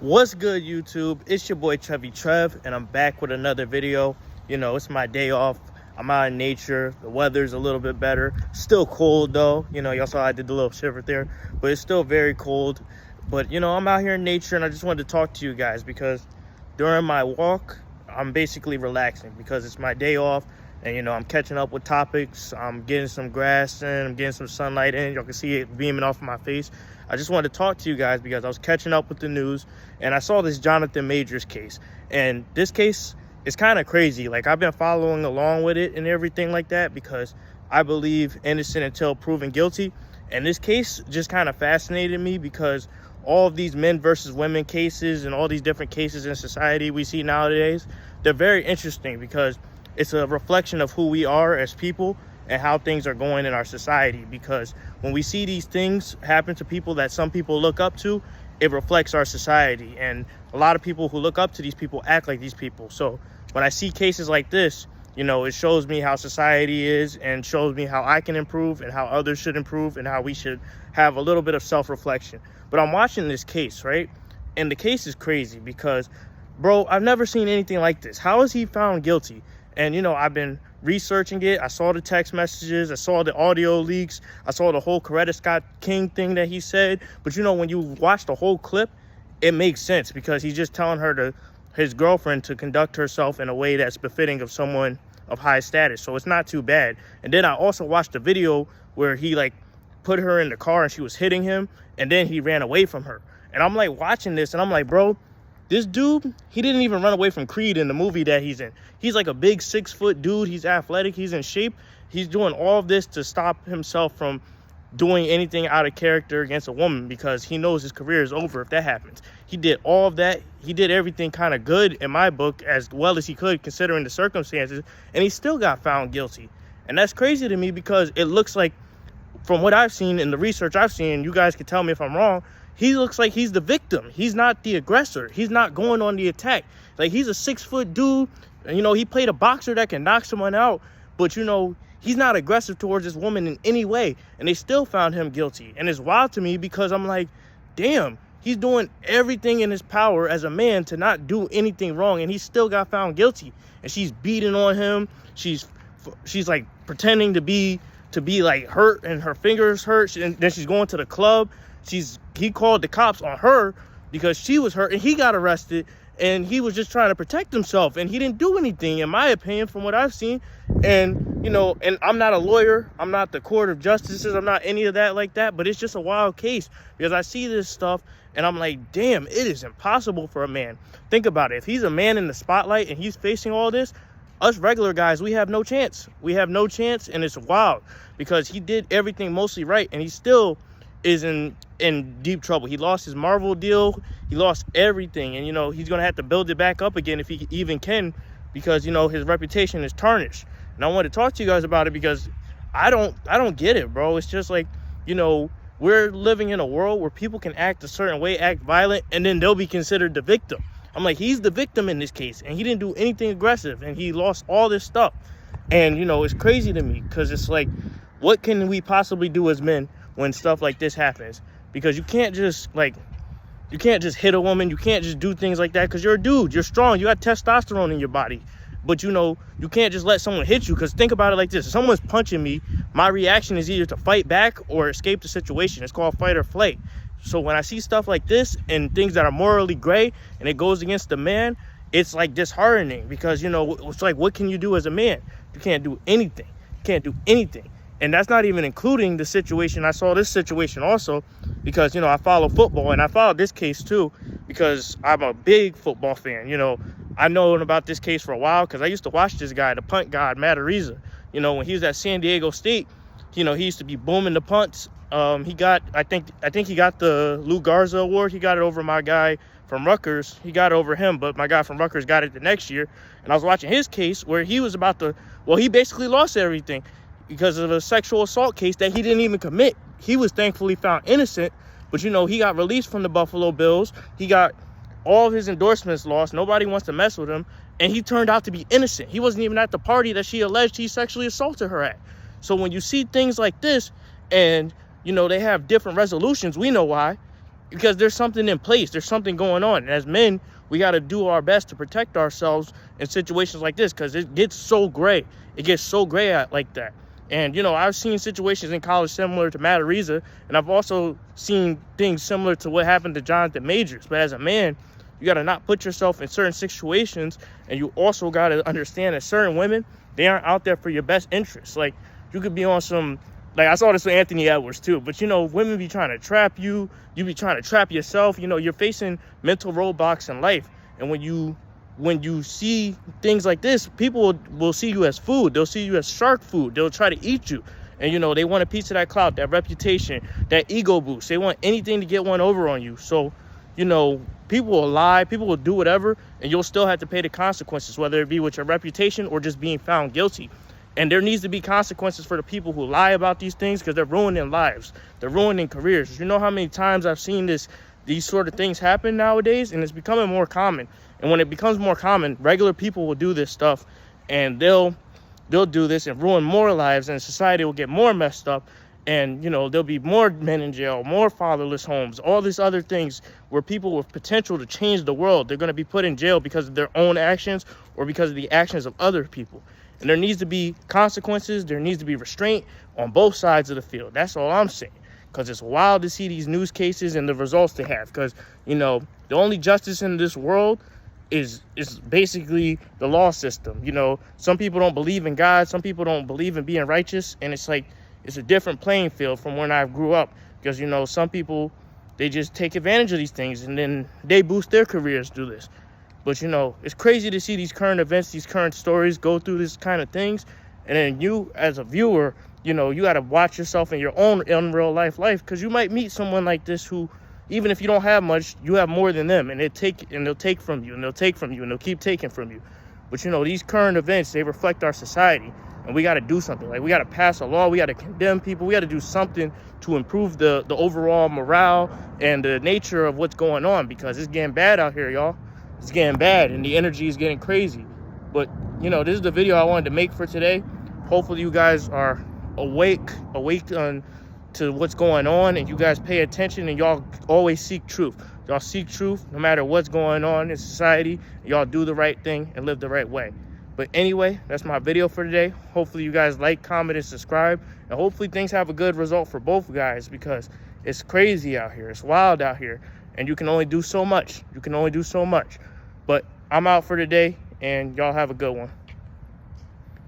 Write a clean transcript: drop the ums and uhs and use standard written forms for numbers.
What's good, YouTube? It's your boy Trev, and I'm back with another video. It's my day off. I'm out in nature. The weather's a little bit better. Still cold though. Y'all saw I did the little shiver there, but it's still very cold. But I'm out here in nature, and I just wanted to talk to you guys because during my walk, I'm basically relaxing because it's my day off, and I'm catching up with topics. I'm getting some grass in. I'm getting some sunlight in. Y'all can see it beaming off my face. I just wanted to talk to you guys because I was catching up with the news, and I saw this Jonathan Majors case. And this case is kind of crazy. Like, I've been following along with it and everything like that because I believe innocent until proven guilty. And this case just kind of fascinated me because all of these men versus women cases and all these different cases in society we see nowadays, they're very interesting because it's a reflection of who we are as people and how things are going in our society. Because when we see these things happen to people that some people look up to, it reflects our society. And a lot of people who look up to these people act like these people. So when I see cases like this, it shows me how society is and shows me how I can improve and how others should improve and how we should have a little bit of self-reflection. But I'm watching this case, right? And the case is crazy because, bro, I've never seen anything like this. How is he found guilty? And, I've been researching it. I saw the text messages. I saw the audio leaks. I saw the whole Coretta Scott King thing that he said. But, when you watch the whole clip, it makes sense because he's just telling his girlfriend to conduct herself in a way that's befitting of someone of high status. So it's not too bad. And then I also watched the video where he, put her in the car and she was hitting him. And then he ran away from her. And I'm, watching this and I'm like, bro, this dude, he didn't even run away from Creed in the movie that he's in. He's like a big 6-foot dude. He's athletic. He's in shape. He's doing all of this to stop himself from doing anything out of character against a woman because he knows his career is over if that happens. He did all of that. He did everything kind of good in my book as well as he could considering the circumstances, and he still got found guilty. And that's crazy to me because it looks like, from what I've seen in the research I've seen, you guys can tell me if I'm wrong, he looks like he's the victim. He's not the aggressor. He's not going on the attack. He's a 6-foot dude. And, he played a boxer that can knock someone out. But, he's not aggressive towards this woman in any way. And they still found him guilty. And it's wild to me because I'm like, damn, he's doing everything in his power as a man to not do anything wrong. And he still got found guilty. And she's beating on him. She's pretending to be hurt and her fingers hurt. And then she's going to the club. He called the cops on her because she was hurt and he got arrested, and he was just trying to protect himself, and he didn't do anything, in my opinion, from what I've seen. And and I'm not a lawyer, I'm not the court of justices, I'm not any of that like that, but it's just a wild case because I see this stuff and I'm like, damn, it is impossible for a man. Think about it. If he's a man in the spotlight and he's facing all this, us regular guys, we have no chance. We have no chance, and it's wild because he did everything mostly right, and he still is in deep trouble. He lost his Marvel deal. He lost everything. And, he's going to have to build it back up again if he even can because, his reputation is tarnished. And I want to talk to you guys about it because I don't get it, bro. It's just like, we're living in a world where people can act a certain way, act violent, and then they'll be considered the victim. I'm like, he's the victim in this case, and he didn't do anything aggressive, and he lost all this stuff. And, it's crazy to me because it's like, what can we possibly do as men when stuff like this happens? Because you can't just hit a woman. You can't just do things like that because you're a dude. You're strong. You got testosterone in your body. But, you can't just let someone hit you because think about it like this. If someone's punching me, my reaction is either to fight back or escape the situation. It's called fight or flight. So when I see stuff like this and things that are morally gray and it goes against the man, it's disheartening because, it's like, what can you do as a man? You can't do anything. You can't do anything. And that's not even including the situation. I saw this situation also because, I follow football, and I followed this case too because I'm a big football fan. I've known about this case for a while because I used to watch this guy, the punt god, Araiza. When he was at San Diego State, he used to be booming the punts. He got, I think he got the Lou Garza Award. He got it over my guy from Rutgers. He got it over him, but my guy from Rutgers got it the next year. And I was watching his case where he was he basically lost everything because of a sexual assault case that he didn't even commit. He was thankfully found innocent, but he got released from the Buffalo Bills. He got all of his endorsements lost. Nobody wants to mess with him, and he turned out to be innocent. He wasn't even at the party that she alleged he sexually assaulted her at. So when you see things like this and they have different resolutions, we know why. because there's something in place. There's something going on. And as men, we got to do our best to protect ourselves in situations like this, because it gets so gray. It gets so gray like that. And, you know, I've seen situations in college similar to Araiza, and I've also seen things similar to what happened to Jonathan Majors. But as a man, you got to not put yourself in certain situations, and you also got to understand that certain women, they aren't out there for your best interests. Like, you could be on some, like, I saw this with Anthony Edwards too, but, you know, women be trying to trap you. You be trying to trap yourself. You know, you're facing mental roadblocks in life. And when you see things like this, people will see you as food. They'll see you as shark food. They'll try to eat you. And, you know, they want a piece of that clout, that reputation, that ego boost. They want anything to get one over on you. So, you know, people will lie, people will do whatever, and you'll still have to pay the consequences, whether it be with your reputation or just being found guilty. And there needs to be consequences for the people who lie about these things, because they're ruining lives. They're ruining careers. You know how many times I've seen these sort of things happen nowadays, and it's becoming more common. And when it becomes more common, regular people will do this stuff, and they'll do this and ruin more lives, and society will get more messed up. And, you know, there'll be more men in jail, more fatherless homes, all these other things where people with potential to change the world, they're going to be put in jail because of their own actions or because of the actions of other people. And there needs to be consequences. There needs to be restraint on both sides of the field. That's all I'm saying. Because it's wild to see these news cases and the results they have. Because, you know, the only justice in this world is basically the law system. You know, some people don't believe in God. Some people don't believe in being righteous. And it's like, it's a different playing field from when I grew up. Because, you know, some people, they just take advantage of these things, and then they boost their careers through this. But, you know, it's crazy to see these current events, these current stories go through this kind of things. And then you, as a viewer, you know, you got to watch yourself in your own unreal life, because you might meet someone like this who, even if you don't have much, you have more than them. And they'll take from you, and they'll take from you, and they'll keep taking from you. But, you know, these current events, they reflect our society. And we got to do something. Like, we got to pass a law. We got to condemn people. We got to do something to improve the overall morale and the nature of what's going on, because it's getting bad out here, y'all. It's getting bad, and the energy is getting crazy. But, you know, this is the video I wanted to make for today. Hopefully you guys are awake to what's going on, and you guys pay attention, and y'all always seek truth. Y'all seek truth no matter what's going on in society. Y'all do the right thing and live the right way. But anyway, that's my video for today. Hopefully you guys like, comment, and subscribe. And hopefully things have a good result for both guys, because it's crazy out here. It's wild out here. And you can only do so much. You can only do so much. But I'm out for today, and y'all have a good one.